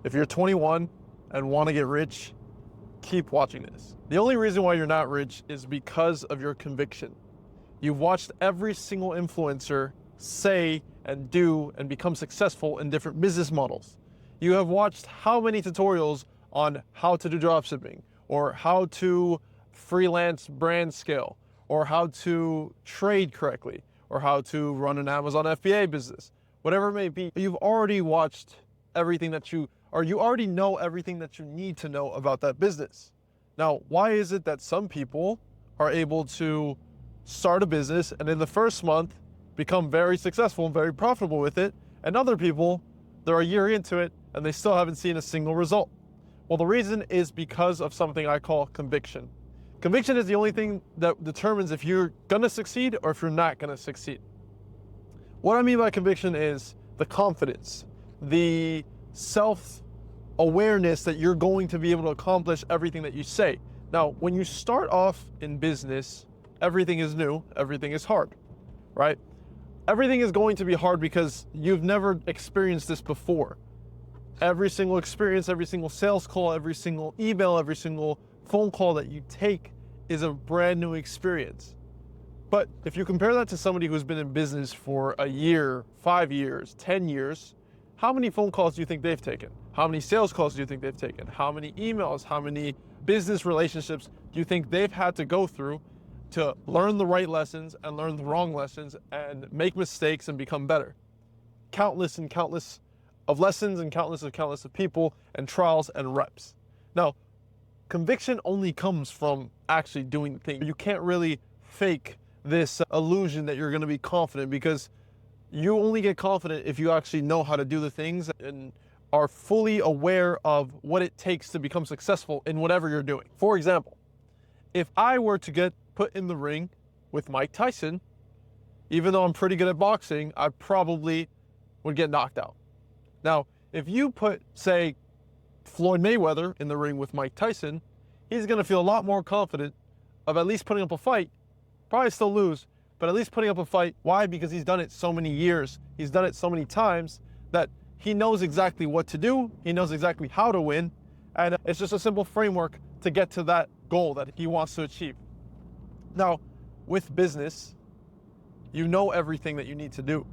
If you're 21 and want to get rich, keep watching this. The only reason why you're not rich is because of your conviction. You've watched every single influencer say and do and become successful in different business models. You have watched how many tutorials on how to do dropshipping, or how to freelance brand scale, or how to trade correctly, or how to run an Amazon FBA business, whatever it may be. You've already watched everything that you already know everything that you need to know about that business. Now, why is it that some people are able to start a business and in the first month become very successful and very profitable with it, and other people, they're a year into it and they still haven't seen a single result? Well, the reason is because of something I call conviction. Conviction is the only thing that determines if you're gonna succeed or if you're not gonna succeed. What I mean by conviction is the confidence, the self-awareness that you're going to be able to accomplish everything that you say. Now, when you start off in business, everything is new, everything is hard, right? Everything is going to be hard because you've never experienced this before. Every single experience, every single sales call, every single email, every single phone call that you take is a brand new experience. But if you compare that to somebody who's been in business for a year, 5 years, 10 years, how many phone calls do you think they've taken? How many sales calls do you think they've taken? How many emails, how many business relationships do you think they've had to go through to learn the right lessons and learn the wrong lessons and make mistakes and become better? Countless and countless of lessons and countless of people and trials and reps. Now, conviction only comes from actually doing the thing. You can't really fake this illusion that you're gonna be confident, because you only get confident if you actually know how to do the things and are fully aware of what it takes to become successful in whatever you're doing. For example, if I were to get put in the ring with Mike Tyson, even though I'm pretty good at boxing, I probably would get knocked out. Now, if you put, say, Floyd Mayweather in the ring with Mike Tyson, he's gonna feel a lot more confident of at least putting up a fight. Probably still lose, but at least putting up a fight. Why? Because he's done it so many years. He's done it so many times that he knows exactly what to do. He knows exactly how to win. And it's just a simple framework to get to that goal that he wants to achieve. Now, with business, you know everything that you need to do.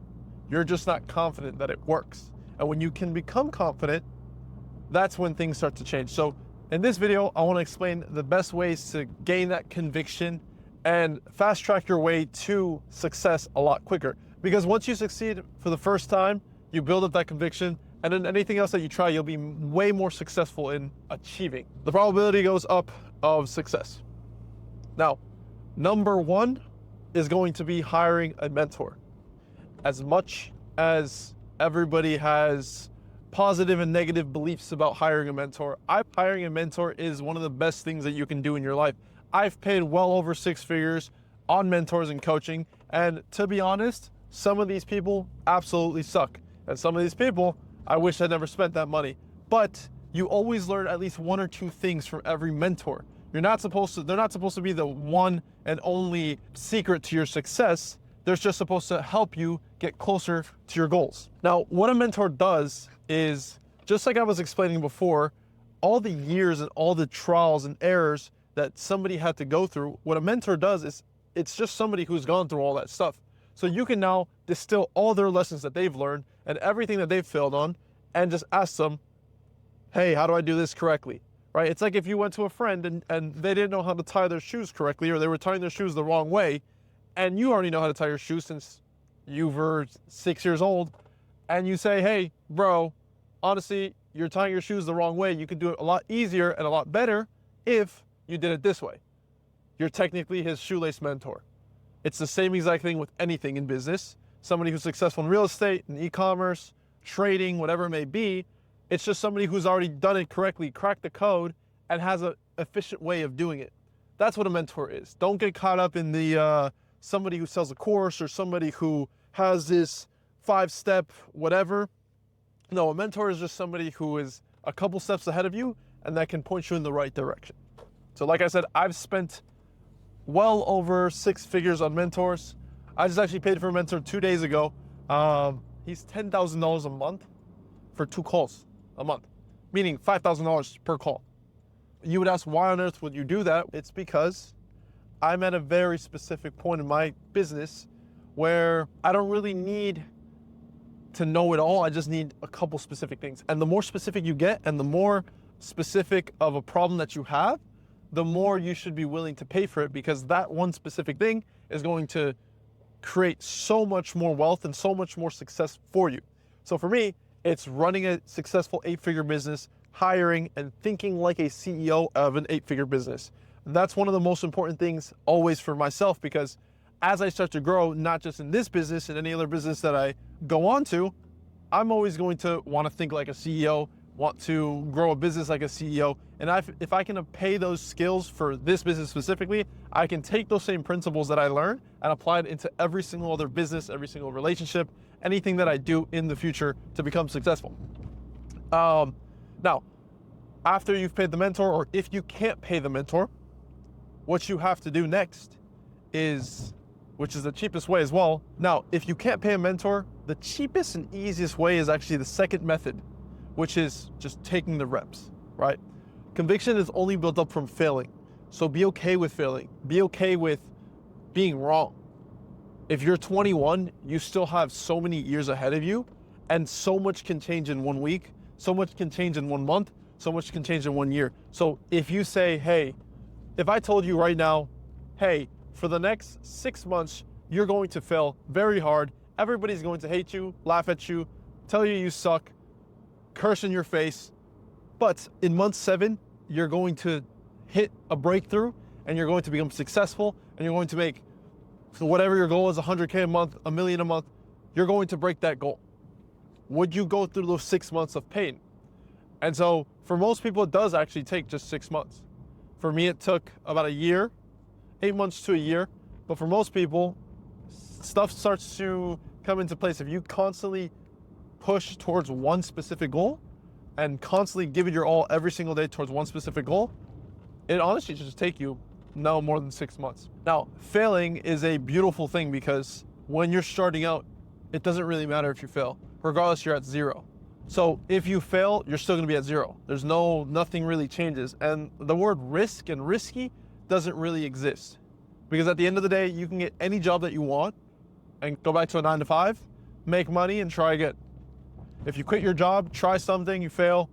You're just not confident that it works. And when you can become confident, that's when things start to change. So in this video, I want to explain the best ways to gain that conviction and fast track your way to success a lot quicker. Because once you succeed for the first time, you build up that conviction, and then anything else that you try, you'll be way more successful in achieving. The probability goes up of success. Now, number one is going to be hiring a mentor. As much as everybody has positive and negative beliefs about hiring a mentor, hiring a mentor is one of the best things that you can do in your life. I've paid well over 6 figures on mentors and coaching, and to be honest, some of these people absolutely suck. And some of these people, I wish I'd never spent that money. But you always learn at least 1 or 2 things from every mentor. They're not supposed to be the one and only secret to your success. They're just supposed to help you get closer to your goals. Now, what a mentor does is, just like I was explaining before, all the years and all the trials and errors that somebody had to go through, what a mentor does is, it's just somebody who's gone through all that stuff. So you can now distill all their lessons that they've learned and everything that they've failed on, and just ask them, hey, how do I do this correctly? Right? It's like if you went to a friend and they didn't know how to tie their shoes correctly, or they were tying their shoes the wrong way, and you already know how to tie your shoes since you were 6 years old, and you say, hey, bro, honestly, you're tying your shoes the wrong way. You could do it a lot easier and a lot better if you did it this way. You're technically his shoelace mentor. It's the same exact thing with anything in business. Somebody who's successful in real estate, in e-commerce, trading, whatever it may be, it's just somebody who's already done it correctly, cracked the code, and has an efficient way of doing it. That's what a mentor is. Don't get caught up in the somebody who sells a course or somebody who has this 5-step whatever. No, a mentor is just somebody who is a couple steps ahead of you and that can point you in the right direction. So like I said, I've spent well over 6 figures on mentors. I just actually paid for a mentor 2 days ago. He's $10,000 a month for 2 calls a month. meaning $5,000 per call. You would ask, why on earth would you do that? It's because I'm at a very specific point in my business where I don't really need to know it all. I just need a couple specific things. And the more specific you get and the more specific of a problem that you have, the more you should be willing to pay for it, because that one specific thing is going to create so much more wealth and so much more success for you. So for me, it's running a successful 8-figure business, hiring and thinking like a CEO of an 8-figure business. That's one of the most important things always for myself, because as I start to grow, not just in this business and any other business that I go on to, I'm always going to want to think like a CEO, want to grow a business like a CEO. And if I can pay those skills for this business specifically, I can take those same principles that I learned and apply it into every single other business, every single relationship, anything that I do in the future to become successful. Now, after you've paid the mentor, or if you can't pay the mentor, what you have to do next is, which is the cheapest way as well. Now, if you can't pay a mentor, the cheapest and easiest way is actually the second method, which is just taking the reps, right? Conviction is only built up from failing. So be okay with failing. Be okay with being wrong. If you're 21, you still have so many years ahead of you, and so much can change in 1 week, so much can change in 1 month, so much can change in 1 year. So if you say, hey, if I told you right now, hey, for the next 6 months, you're going to fail very hard. Everybody's going to hate you, laugh at you, tell you you suck, curse in your face. But in month 7, you're going to hit a breakthrough and you're going to become successful and you're going to make, so whatever your goal is, 100K a month, $1 million a month, you're going to break that goal. Would you go through those 6 months of pain? And so for most people, it does actually take just 6 months. For me, it took about a year, 8 months to a year. But for most people, stuff starts to come into place. If you constantly push towards one specific goal and constantly give it your all every single day towards one specific goal, it honestly should just take you no more than 6 months. Now, failing is a beautiful thing, because when you're starting out, it doesn't really matter if you fail. Regardless, you're at 0. So if you fail, you're still gonna be at 0. There's nothing really changes. And the word risk and risky doesn't really exist, because at the end of the day, you can get any job that you want and go back to a 9 to 5, make money and try again. If you quit your job, try something, you fail,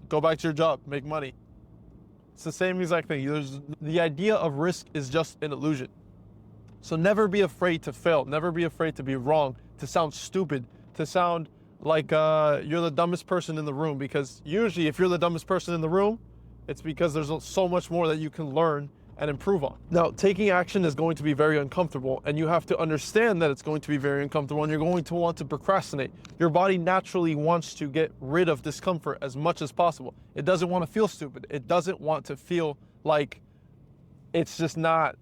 go back to your job, make money. It's the same exact thing. The idea of risk is just an illusion. So never be afraid to fail. Never be afraid to be wrong, to sound stupid, to sound like you're the dumbest person in the room, because usually if you're the dumbest person in the room, it's because there's so much more that you can learn and improve on. Now, taking action is going to be very uncomfortable, and you have to understand that it's going to be very uncomfortable, and you're going to want to procrastinate. Your body naturally wants to get rid of discomfort as much as possible. It doesn't want to feel stupid. It doesn't want to feel like it's just not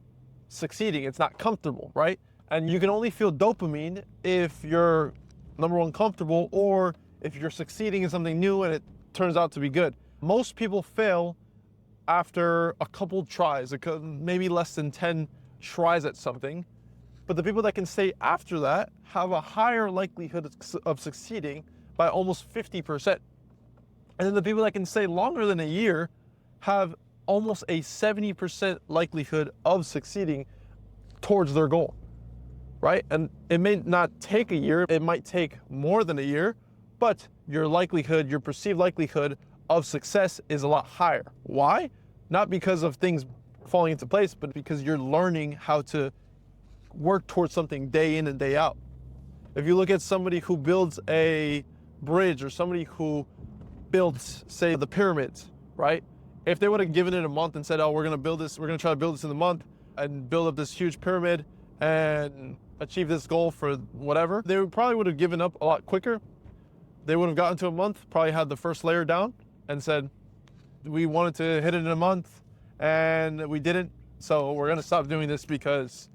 succeeding. It's not comfortable, right? And you can only feel dopamine if you're, number one, comfortable, or if you're succeeding in something new and it turns out to be good. Most people fail after a couple tries, maybe less than 10 tries at something. But the people that can stay after that have a higher likelihood of succeeding by almost 50%. And then the people that can stay longer than a year have almost a 70% likelihood of succeeding towards their goal, right? And it may not take a year, it might take more than a year, but your likelihood, your perceived likelihood of success is a lot higher. Why? Not because of things falling into place, but because you're learning how to work towards something day in and day out. If you look at somebody who builds a bridge, or somebody who builds, say, the pyramids, right? If they would have given it a month and said, oh, we're gonna try to build this in a month and build up this huge pyramid and achieve this goal for whatever, they probably would have given up a lot quicker. They would have gotten to a month, probably had the first layer down, and said, we wanted to hit it in a month and we didn't, so we're gonna stop doing this because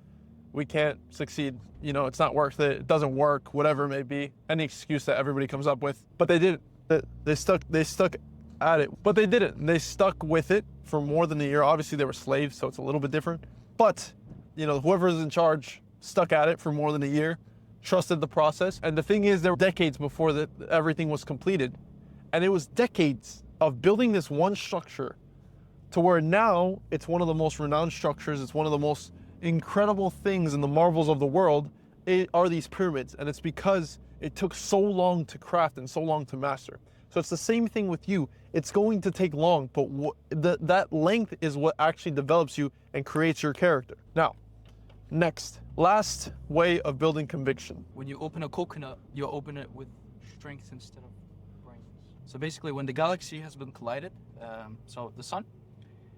we can't succeed. You know, it's not worth it, it doesn't work, whatever it may be, any excuse that everybody comes up with. But they didn't. They stuck at it, but they didn't. They stuck with it for more than a year. Obviously they were slaves, so it's a little bit different. But, you know, whoever's in charge stuck at it for more than a year, trusted the process. And the thing is, there were decades before that everything was completed. And it was decades of building this one structure to where now it's one of the most renowned structures, it's one of the most incredible things in the marvels of the world, are these pyramids. And it's because it took so long to craft and so long to master. So it's the same thing with you. It's going to take long, but that length is what actually develops you and creates your character. Now, next, last way of building conviction. When you open a coconut, you open it with strength instead of brains. So basically, when the galaxy has been collided, so the sun,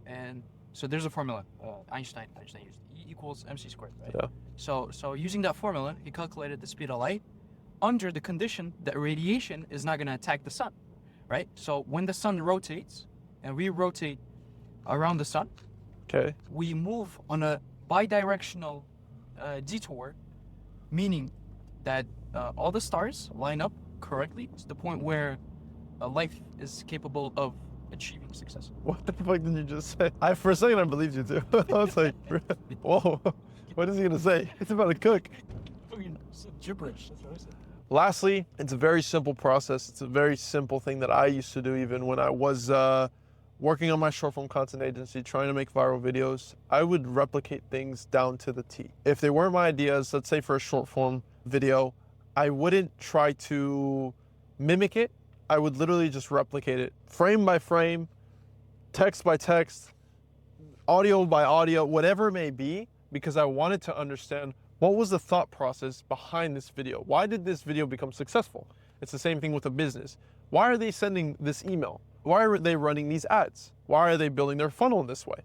and so there's a formula. Einstein used E equals mc squared, right? Yeah. So using that formula, he calculated the speed of light under the condition that radiation is not going to attack the sun, right? So when the sun rotates and we rotate around the sun, Okay. we move on a bidirectional detour, meaning that all the stars line up correctly to the point where life is capable of achieving success. What the fuck did you just say? For a second I believed you too. I was like, whoa, what is he gonna say? It's about to cook. Gibberish. That's what I said. Lastly, it's a very simple process. It's a very simple thing that I used to do even when I was working on my short form content agency, trying to make viral videos. I would replicate things down to the T. If they weren't my ideas, let's say for a short form video, I wouldn't try to mimic it. I would literally just replicate it frame by frame, text by text, audio by audio, whatever it may be, because I wanted to understand what was the thought process behind this video. Why did this video become successful? It's the same thing with a business. Why are they sending this email? Why are they running these ads? Why are they building their funnel in this way?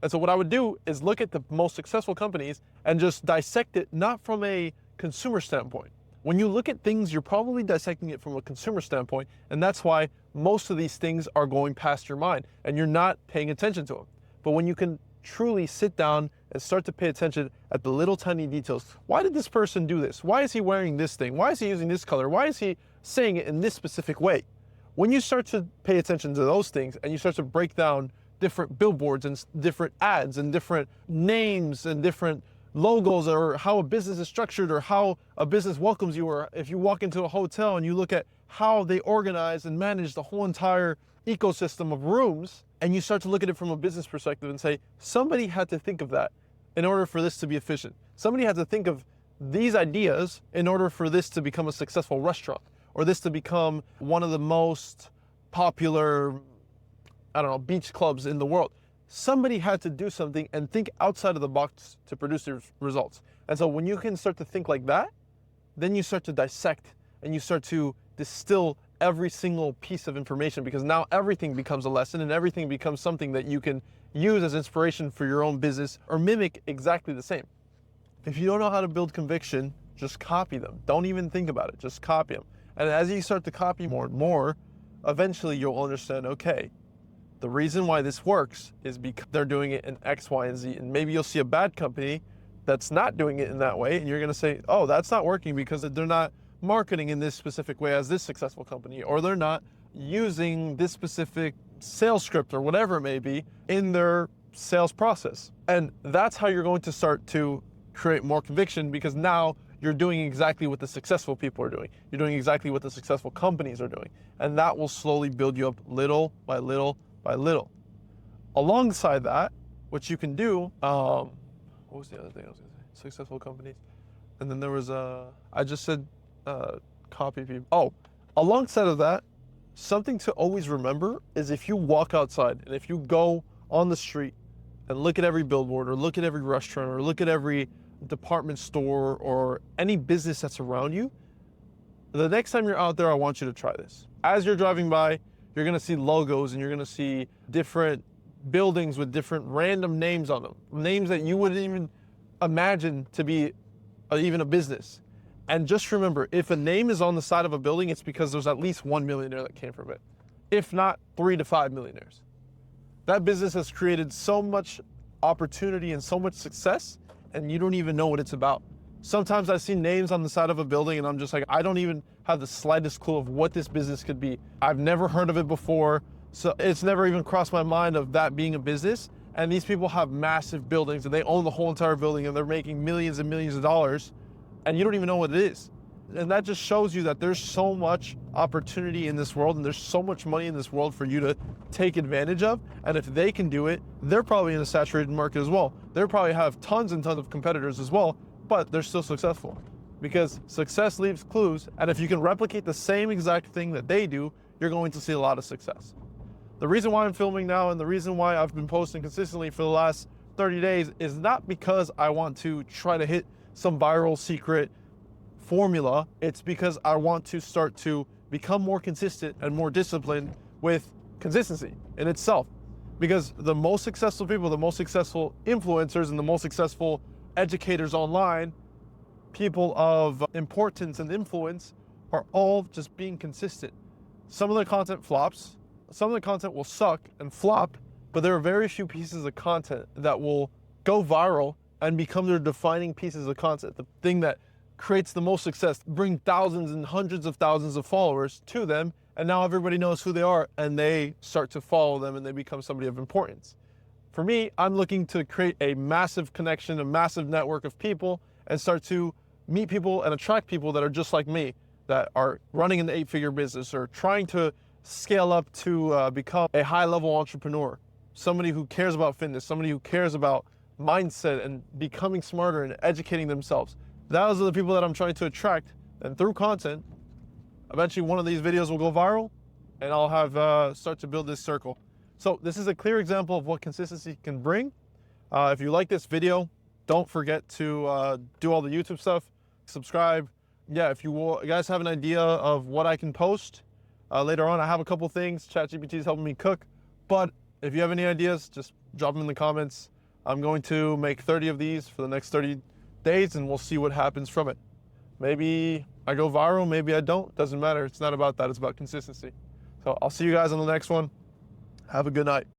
And so what I would do is look at the most successful companies and just dissect it, not from a consumer standpoint. When you look at things, you're probably dissecting it from a consumer standpoint, and that's why most of these things are going past your mind and you're not paying attention to them. But when you can truly sit down and start to pay attention at the little tiny details. Why did this person do this? Why is he wearing this thing? Why is he using this color? Why is he saying it in this specific way? When you start to pay attention to those things and you start to break down different billboards and different ads and different names and different logos, or how a business is structured, or how a business welcomes you, or if you walk into a hotel and you look at how they organize and manage the whole entire ecosystem of rooms, and you start to look at it from a business perspective and say, somebody had to think of that in order for this to be efficient. Somebody had to think of these ideas in order for this to become a successful restaurant, or this to become one of the most popular, I don't know, beach clubs in the world. Somebody had to do something and think outside of the box to produce the results. And so when you can start to think like that, then you start to dissect and you start to distill every single piece of information, because now everything becomes a lesson and everything becomes something that you can use as inspiration for your own business or mimic exactly the same. If you don't know how to build conviction, just copy them. Don't even think about it, just copy them. And as you start to copy more and more, eventually you'll understand, okay, the reason why this works is because they're doing it in X, Y, and Z. And maybe you'll see a bad company that's not doing it in that way, and you're gonna say, oh, that's not working because they're not marketing in this specific way as this successful company, or they're not using this specific sales script or whatever it may be in their sales process. And that's how you're going to start to create more conviction, because now you're doing exactly what the successful people are doing. You're doing exactly what the successful companies are doing. And that will slowly build you up little by little by little. Alongside that, what you can do, what was the other thing I was gonna say? Successful companies. And then there was, I just said copy people. Oh, alongside of that, something to always remember is if you walk outside and if you go on the street and look at every billboard or look at every restaurant or look at every department store or any business that's around you, the next time you're out there, I want you to try this. As you're driving by, you're gonna see logos and you're gonna see different buildings with different random names on them. Names that you wouldn't even imagine to be even a business. And just remember, if a name is on the side of a building, it's because there's at least one millionaire that came from it. If not 3 to 5 millionaires. That business has created so much opportunity and so much success, and you don't even know what it's about. Sometimes I see names on the side of a building and I'm just like, I don't even have the slightest clue of what this business could be. I've never heard of it before, so it's never even crossed my mind of that being a business. And these people have massive buildings and they own the whole entire building and they're making millions and millions of dollars, and you don't even know what it is. And that just shows you that there's so much opportunity in this world and there's so much money in this world for you to take advantage of. And if they can do it, they're probably in a saturated market as well. They probably have tons and tons of competitors as well, but they're still successful because success leaves clues. And if you can replicate the same exact thing that they do, you're going to see a lot of success. The reason why I'm filming now and the reason why I've been posting consistently for the last 30 days is not because I want to try to hit some viral secret formula. It's because I want to start to become more consistent and more disciplined with consistency in itself. Because the most successful people, the most successful influencers, and the most successful educators online, people of importance and influence, are all just being consistent. Some of the content flops, some of the content will suck and flop, but there are very few pieces of content that will go viral and become their defining pieces of content, the thing that creates the most success, bring thousands and hundreds of thousands of followers to them, and now everybody knows who they are and they start to follow them and they become somebody of importance. For me, I'm looking to create a massive connection, a massive network of people, and start to meet people and attract people that are just like me, that are running an 8-figure business or trying to scale up to become a high-level entrepreneur, somebody who cares about fitness, somebody who cares about mindset and becoming smarter and educating themselves. Those are the people that I'm trying to attract, and through content, eventually one of these videos will go viral and I'll have start to build this circle. So this is a clear example of what consistency can bring. If you like this video, don't forget to do all the YouTube stuff, subscribe. Yeah, if you guys have an idea of what I can post later on, I have a couple things. ChatGPT is helping me cook, but if you have any ideas, just drop them in the comments. I'm going to make 30 of these for the next 30 days and we'll see what happens from it. Maybe I go viral, maybe I don't. Doesn't matter. It's not about that. It's about consistency. So I'll see you guys on the next one. Have a good night.